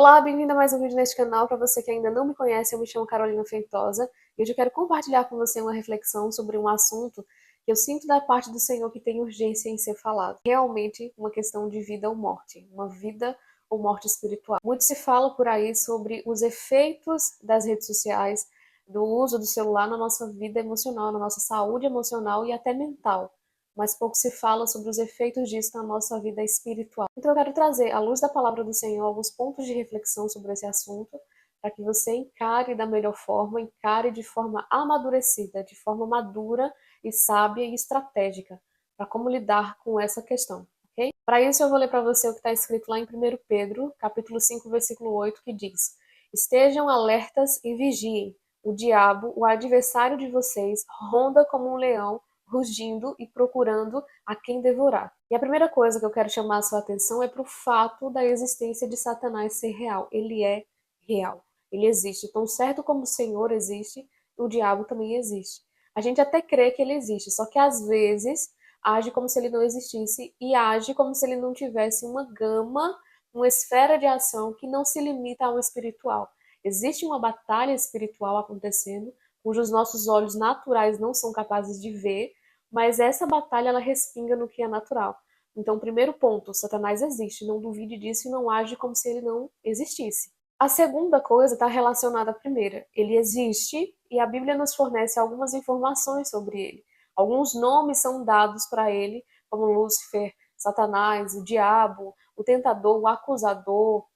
Olá, bem-vindo a mais um vídeo neste canal. Para você que ainda não me conhece, eu me chamo Carolina Feitosa e hoje eu quero compartilhar com você uma reflexão sobre um assunto que eu sinto da parte do Senhor que tem urgência em ser falado. Realmente uma questão de vida ou morte, uma vida ou morte espiritual. Muito se fala por aí sobre os efeitos das redes sociais, do uso do celular na nossa vida emocional, na nossa saúde emocional e até mental. Mas pouco se fala sobre os efeitos disso na nossa vida espiritual. Então eu quero trazer, à luz da palavra do Senhor, alguns pontos de reflexão sobre esse assunto, para que você encare da melhor forma, encare de forma amadurecida, de forma madura e sábia e estratégica, para como lidar com essa questão, ok? Para isso eu vou ler para você o que está escrito lá em 1 Pedro, capítulo 5, versículo 8, que diz: Estejam alertas e vigiem. O diabo, o adversário de vocês, ronda como um leão, rugindo e procurando a quem devorar. E a primeira coisa que eu quero chamar a sua atenção é para o fato da existência de Satanás ser real. Ele é real. Ele existe. Tão certo como o Senhor existe, o diabo também existe. A gente até crê que ele existe, só que às vezes age como se ele não existisse e age como se ele não tivesse uma gama, uma esfera de ação que não se limita ao espiritual. Existe uma batalha espiritual acontecendo, cujos nossos olhos naturais não são capazes de ver, mas essa batalha ela respinga no que é natural. Então, primeiro ponto, Satanás existe, não duvide disso e não age como se ele não existisse. A segunda coisa está relacionada à primeira. Ele existe e a Bíblia nos fornece algumas informações sobre ele. Alguns nomes são dados para ele, como Lúcifer, Satanás, o diabo, o tentador, o acusador,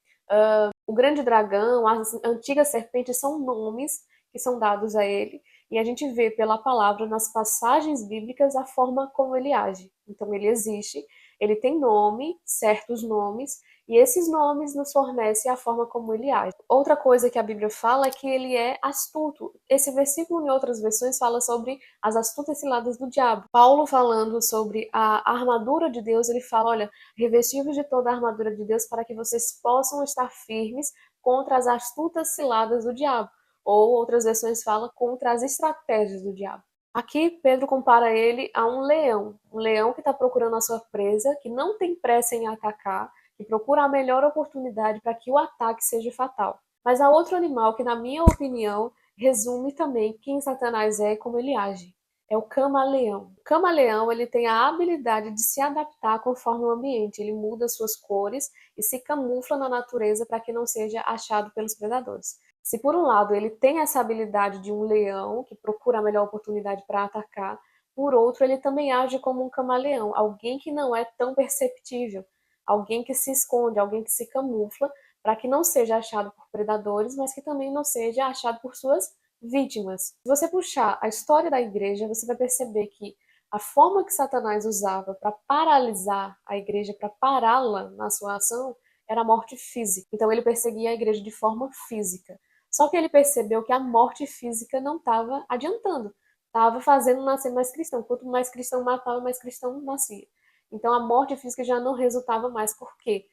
o grande dragão, a antiga serpente, são nomes que são dados a ele, e a gente vê pela palavra nas passagens bíblicas a forma como ele age. Então ele existe, ele tem nome, certos nomes, e esses nomes nos fornecem a forma como ele age. Outra coisa que a Bíblia fala é que ele é astuto. Esse versículo em outras versões fala sobre as astutas ciladas do diabo. Paulo, falando sobre a armadura de Deus, ele fala, olha, revestivos de toda a armadura de Deus para que vocês possam estar firmes contra as astutas ciladas do diabo. Ou outras versões falam contra as estratégias do diabo. Aqui Pedro compara ele a um leão que está procurando a sua presa, que não tem pressa em atacar, que procura a melhor oportunidade para que o ataque seja fatal. Mas há outro animal que, na minha opinião, resume também quem Satanás é e como ele age. É o camaleão. O camaleão, ele tem a habilidade de se adaptar conforme o ambiente. Ele muda suas cores e se camufla na natureza para que não seja achado pelos predadores. Se por um lado ele tem essa habilidade de um leão, que procura a melhor oportunidade para atacar, por outro ele também age como um camaleão, alguém que não é tão perceptível, alguém que se esconde, alguém que se camufla, para que não seja achado por predadores, mas que também não seja achado por suas vítimas. Se você puxar a história da igreja, você vai perceber que a forma que Satanás usava para paralisar a igreja, para pará-la na sua ação, era a morte física. Então ele perseguia a igreja de forma física. Só que ele percebeu que a morte física não estava adiantando, estava fazendo nascer mais cristão. Quanto mais cristão matava, mais cristão nascia. Então a morte física já não resultava mais. Por quê?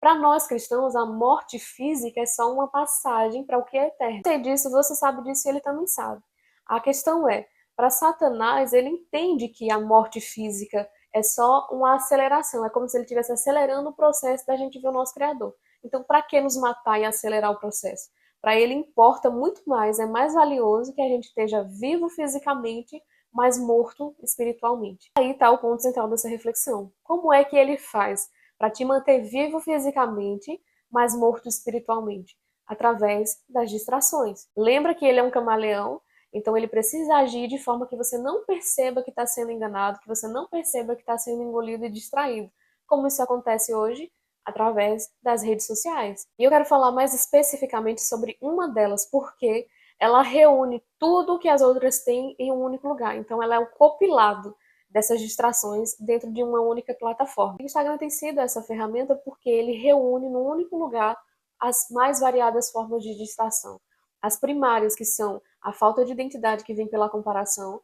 Para nós cristãos, a morte física é só uma passagem para o que é eterno. Sei disso, você sabe disso e ele também sabe. A questão é, para Satanás, ele entende que a morte física é só uma aceleração, é como se ele estivesse acelerando o processo da gente ver o nosso Criador. Então, para que nos matar e acelerar o processo? Para ele importa muito mais, é mais valioso que a gente esteja vivo fisicamente, mas morto espiritualmente. Aí está o ponto central dessa reflexão. Como é que ele faz para te manter vivo fisicamente, mas morto espiritualmente? Através das distrações. Lembra que ele é um camaleão, então ele precisa agir de forma que você não perceba que está sendo enganado, que você não perceba que está sendo engolido e distraído. Como isso acontece hoje? Através das redes sociais. E eu quero falar mais especificamente sobre uma delas, porque ela reúne tudo que as outras têm em um único lugar. Então ela é o compilado dessas distrações dentro de uma única plataforma. O Instagram tem sido essa ferramenta porque ele reúne num único lugar as mais variadas formas de distração. As primárias, que são a falta de identidade que vem pela comparação,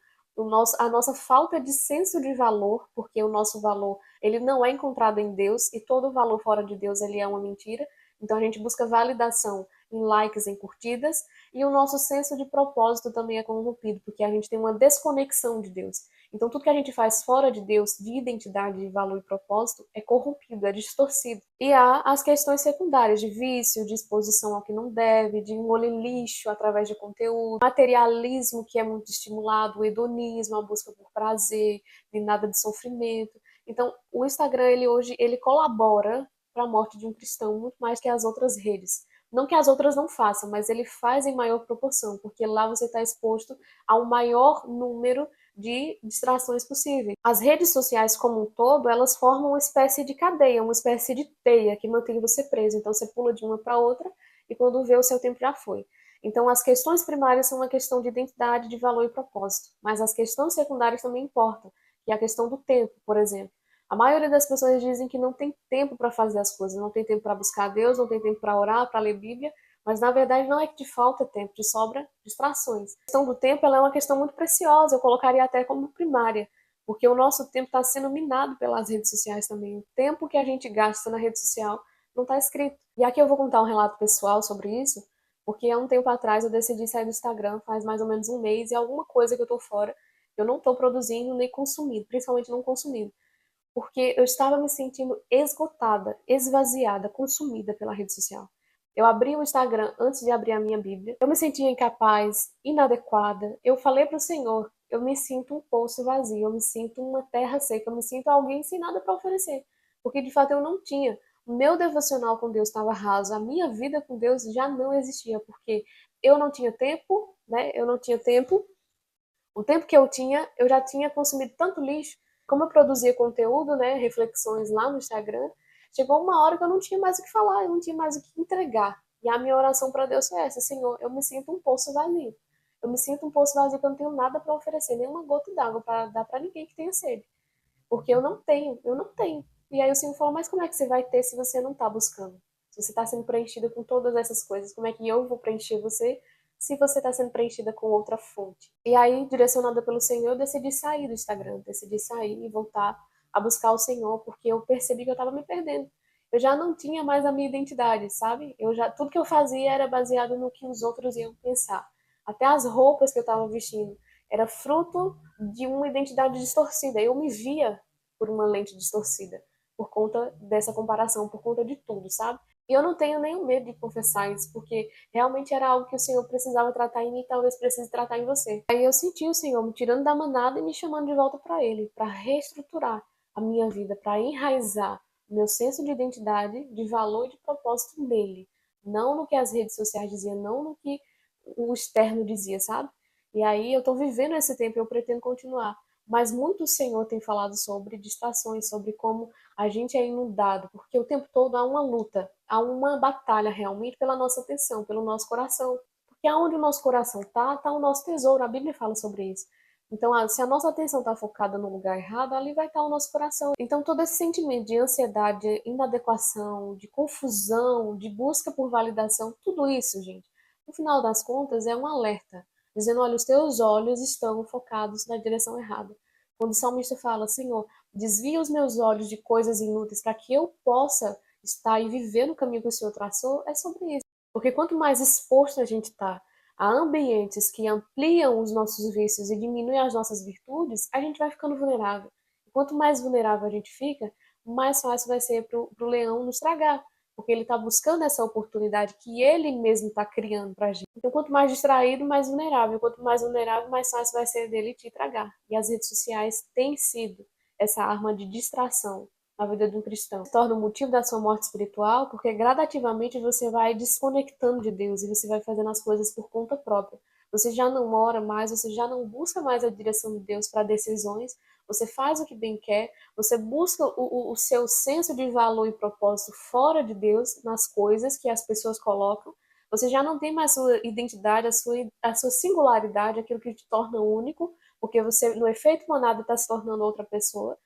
a nossa falta de senso de valor, porque o nosso valor ele não é encontrado em Deus e todo valor fora de Deus ele é uma mentira. Então a gente busca validação em likes, em curtidas, e o nosso senso de propósito também é corrompido, porque a gente tem uma desconexão de Deus. Então, tudo que a gente faz fora de Deus, de identidade, de valor e propósito, é corrompido, é distorcido. E há as questões secundárias de vício, de exposição ao que não deve, de engolir lixo através de conteúdo, materialismo que é muito estimulado, o hedonismo, a busca por prazer, de nada de sofrimento. Então, o Instagram, ele colabora para a morte de um cristão muito mais que as outras redes. Não que as outras não façam, mas ele faz em maior proporção, porque lá você está exposto ao maior número de distrações possíveis. As redes sociais como um todo, elas formam uma espécie de cadeia, uma espécie de teia que mantém você preso. Então você pula de uma para outra e quando vê o seu tempo já foi. Então as questões primárias são uma questão de identidade, de valor e propósito, mas as questões secundárias também importam, que é a questão do tempo, por exemplo. A maioria das pessoas dizem que não tem tempo para fazer as coisas, não tem tempo para buscar Deus, não tem tempo para orar, para ler Bíblia, mas na verdade não é que te falta tempo, te sobra distrações. A questão do tempo ela é uma questão muito preciosa, eu colocaria até como primária, porque o nosso tempo está sendo minado pelas redes sociais também. O tempo que a gente gasta na rede social não está escrito. E aqui eu vou contar um relato pessoal sobre isso, porque há um tempo atrás eu decidi sair do Instagram, faz mais ou menos um mês, e alguma coisa que eu estou fora, eu não estou produzindo nem consumindo, principalmente não consumindo porque eu estava me sentindo esgotada, esvaziada, consumida pela rede social. Eu abri o Instagram antes de abrir a minha Bíblia. Eu me sentia incapaz, inadequada. Eu falei para o Senhor, eu me sinto um poço vazio, eu me sinto uma terra seca, eu me sinto alguém sem nada para oferecer. Porque de fato eu não tinha. O meu devocional com Deus estava raso, a minha vida com Deus já não existia, porque eu não tinha tempo, né? Eu não tinha tempo. O tempo que eu tinha, eu já tinha consumido tanto lixo. Como eu produzia conteúdo, né, reflexões lá no Instagram, chegou uma hora que eu não tinha mais o que falar, eu não tinha mais o que entregar. E a minha oração para Deus foi essa: Senhor, eu me sinto um poço vazio. Eu me sinto um poço vazio que eu não tenho nada para oferecer, nem uma gota d'água para dar para ninguém que tenha sede. Porque eu não tenho. E aí o Senhor falou: mas como é que você vai ter se você não está buscando? Se você está sendo preenchida com todas essas coisas, como é que eu vou preencher você se você está sendo preenchida com outra fonte? E aí, direcionada pelo Senhor, eu decidi sair do Instagram, decidi sair e voltar a buscar o Senhor, porque eu percebi que eu estava me perdendo. Eu já não tinha mais a minha identidade, sabe? Tudo que eu fazia era baseado no que os outros iam pensar. Até as roupas que eu estava vestindo era fruto de uma identidade distorcida. Eu me via por uma lente distorcida, por conta dessa comparação, por conta de tudo, sabe? E eu não tenho nenhum medo de confessar isso, porque realmente era algo que o Senhor precisava tratar em mim e talvez precise tratar em você. Aí eu senti o Senhor me tirando da manada e me chamando de volta para Ele, para reestruturar a minha vida, para enraizar o meu senso de identidade, de valor e de propósito nele. Não no que as redes sociais diziam, não no que o externo dizia, sabe? E aí eu estou vivendo esse tempo e eu pretendo continuar. Mas muito o Senhor tem falado sobre distrações, sobre como a gente é inundado, porque o tempo todo há uma luta, há uma batalha realmente pela nossa atenção, pelo nosso coração. Porque aonde o nosso coração está o nosso tesouro. A Bíblia fala sobre isso. Então, se a nossa atenção está focada no lugar errado, ali vai estar o nosso coração. Então, todo esse sentimento de ansiedade, de inadequação, de confusão, de busca por validação, tudo isso, gente, no final das contas, é um alerta, dizendo: olha, os teus olhos estão focados na direção errada. Quando o salmista fala: Senhor, desvia os meus olhos de coisas inúteis para que eu possa estar e viver no caminho que o Senhor traçou, é sobre isso. Porque quanto mais exposto a gente está a ambientes que ampliam os nossos vícios e diminuem as nossas virtudes, a gente vai ficando vulnerável. E quanto mais vulnerável a gente fica, mais fácil vai ser para o leão nos tragar, porque ele está buscando essa oportunidade que ele mesmo está criando para a gente. Então, quanto mais distraído, mais vulnerável. Quanto mais vulnerável, mais fácil vai ser dele te tragar. E as redes sociais têm sido essa arma de distração na vida de um cristão. Se torna o motivo da sua morte espiritual, porque gradativamente você vai desconectando de Deus e você vai fazendo as coisas por conta própria. Você já não ora mais, você já não busca mais a direção de Deus para decisões, você faz o que bem quer, você busca o seu senso de valor e propósito fora de Deus, nas coisas que as pessoas colocam. Você já não tem mais sua identidade, a sua singularidade, aquilo que te torna único, porque você, no efeito manada, está se tornando outra pessoa.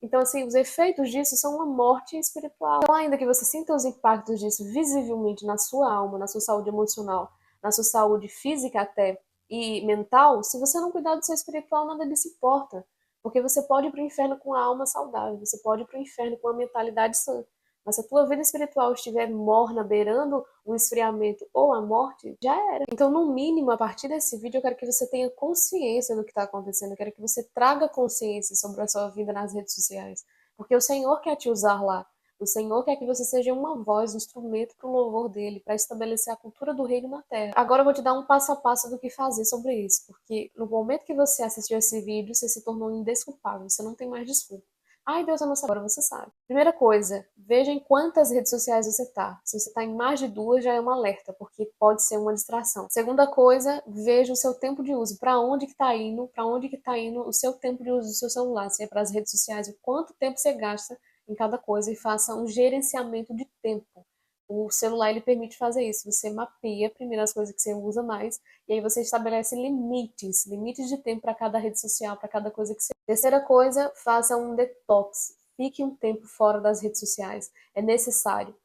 Então, assim, os efeitos disso são uma morte espiritual. Então, ainda que você sinta os impactos disso visivelmente na sua alma, na sua saúde emocional, na sua saúde física até e mental, se você não cuidar do seu espiritual, nada disso importa. Porque você pode ir para o inferno com a alma saudável, você pode ir para o inferno com a mentalidade sã. Mas se a tua vida espiritual estiver morna, beirando o esfriamento ou a morte, já era. Então, no mínimo, a partir desse vídeo, eu quero que você tenha consciência do que está acontecendo. Eu quero que você traga consciência sobre a sua vida nas redes sociais. Porque o Senhor quer te usar lá. O Senhor quer que você seja uma voz, um instrumento para o louvor dele, para estabelecer a cultura do reino na terra. Agora eu vou te dar um passo a passo do que fazer sobre isso, porque no momento que você assistiu esse vídeo, você se tornou indesculpável, você não tem mais desculpa. Ai, Deus, eu não sei. Agora você sabe. Primeira coisa, veja em quantas redes sociais você tá. Se você tá em mais de duas, já é um alerta, porque pode ser uma distração. Segunda coisa, veja o seu tempo de uso. Para onde que tá indo? Para onde que tá indo o seu tempo de uso do seu celular? Se é para as redes sociais, o quanto tempo você gasta em cada coisa e faça um gerenciamento de tempo. O celular ele permite fazer isso. Você mapeia primeiro as coisas que você usa mais e aí você estabelece limites de tempo para cada rede social, para cada coisa que você. Terceira coisa, faça um detox. Fique um tempo fora das redes sociais. É necessário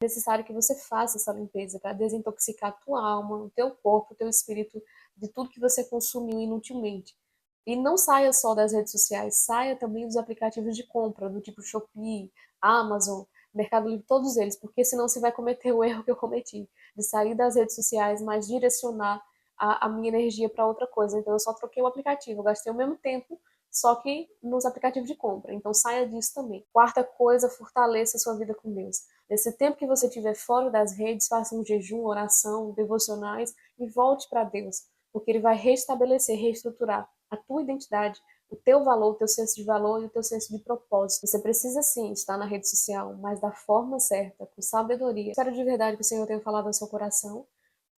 que você faça essa limpeza para desintoxicar a tua alma, o teu corpo, o teu espírito de tudo que você consumiu inutilmente. E não saia só das redes sociais, saia também dos aplicativos de compra, do tipo Shopee, Amazon, Mercado Livre, todos eles, porque senão você vai cometer o erro que eu cometi, de sair das redes sociais, mas direcionar a minha energia para outra coisa. Então eu só troquei o aplicativo, eu gastei o mesmo tempo, só que nos aplicativos de compra. Então saia disso também. Quarta coisa, fortaleça a sua vida com Deus. Nesse tempo que você estiver fora das redes, faça um jejum, oração, devocionais e volte para Deus, porque Ele vai restabelecer, reestruturar a tua identidade, o teu valor, o teu senso de valor e o teu senso de propósito. Você precisa sim estar na rede social, mas da forma certa, com sabedoria. Espero de verdade que o Senhor tenha falado ao seu coração,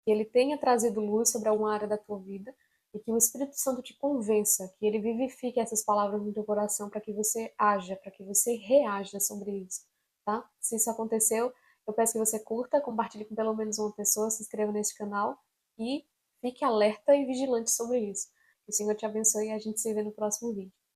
que Ele tenha trazido luz sobre alguma área da tua vida e que o Espírito Santo te convença, que ele vivifique essas palavras no teu coração para que você haja, para que você reaja sobre isso, tá? Se isso aconteceu, eu peço que você curta, compartilhe com pelo menos uma pessoa, se inscreva neste canal e fique alerta e vigilante sobre isso. Que o Senhor te abençoe e a gente se vê no próximo vídeo.